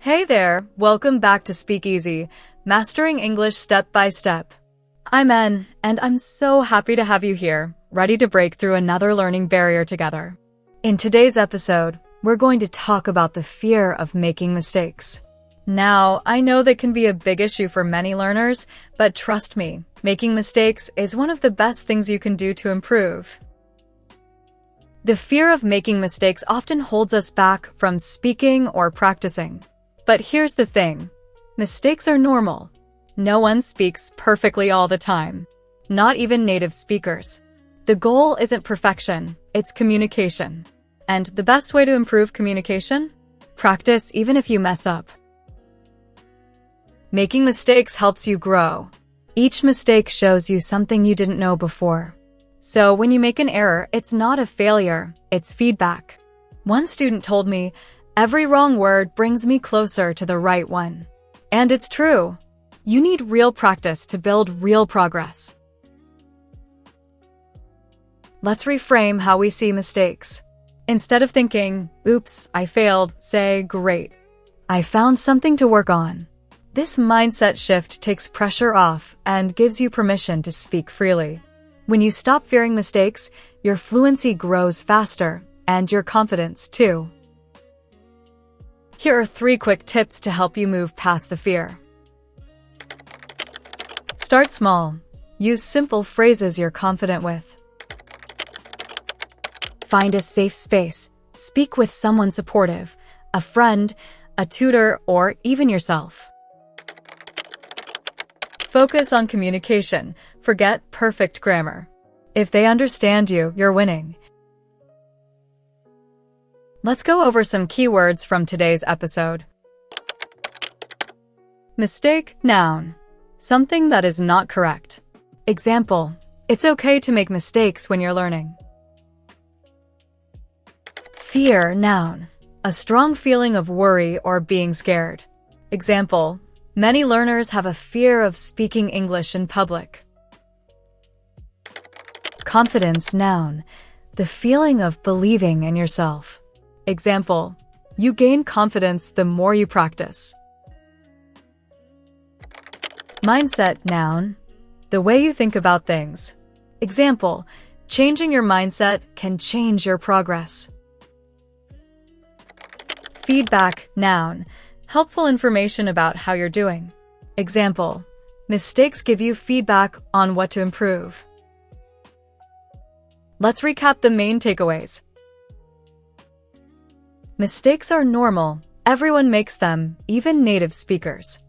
Hey there, welcome back to Speak Easy, Mastering English Step by Step. I'm En, and I'm so happy to have you here, ready to break through another learning barrier together. In today's episode, we're going to talk about the fear of making mistakes. Now, I know that can be a big issue for many learners, but trust me, making mistakes is one of the best things you can do to improve. The fear of making mistakes often holds us back from speaking or practicing. But here's the thing. Mistakes are normal. No one speaks perfectly all the time. Not even native speakers. The goal isn't perfection, it's communication. And the best way to improve communication? Practice even if you mess up. Making mistakes helps you grow. Each mistake shows you something you didn't know before. So when you make an error, it's not a failure, it's feedback. One student told me, "Every wrong word brings me closer to the right one." And it's true. You need real practice to build real progress. Let's reframe how we see mistakes. Instead of thinking, "Oops, I failed," say, "Great, I found something to work on." This mindset shift takes pressure off and gives you permission to speak freely. When you stop fearing mistakes, your fluency grows faster, and your confidence too. Here are 3 quick tips to help you move past the fear. Start small. Use simple phrases you're confident with. Find a safe space. Speak with someone supportive, a friend, a tutor, or even yourself. Focus on communication. Forget perfect grammar. If they understand you, you're winning. Let's go over some keywords from today's episode. Mistake, noun. Something that is not correct. Example, it's okay to make mistakes when you're learning. Fear, noun. A strong feeling of worry or being scared. Example, many learners have a fear of speaking English in public. Confidence, noun. The feeling of believing in yourself. Example, you gain confidence the more you practice. Mindset, noun. The way you think about things. Example, changing your mindset can change your progress. Feedback, noun. Helpful information about how you're doing. Example, mistakes give you feedback on what to improve. Let's recap the main takeaways. Mistakes are normal. Everyone makes them, even native speakers.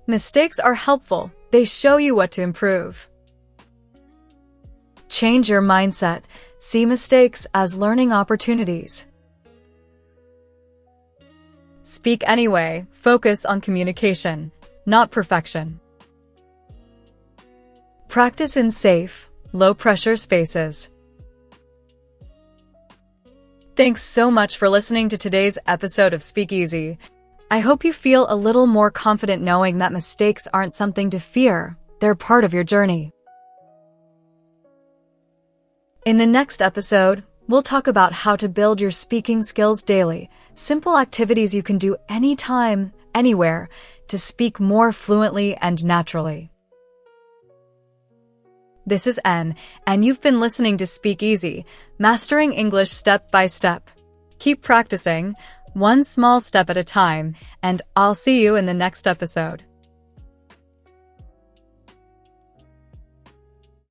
Mistakes are helpful. They show you what to improve. Change your mindset. See mistakes as learning opportunities. Speak anyway. Focus on communication, not perfection. Practice in safe, low-pressure spaces. Thanks so much for listening to today's episode of Speak Easy. I hope you feel a little more confident knowing that mistakes aren't something to fear. They're part of your journey. In the next episode, we'll talk about how to build your speaking skills daily, simple activities you can do anytime, anywhere, to speak more fluently and naturally. This is En, and you've been listening to Speak Easy, Mastering English Step by Step. Keep practicing, one small step at a time, and I'll see you in the next episode.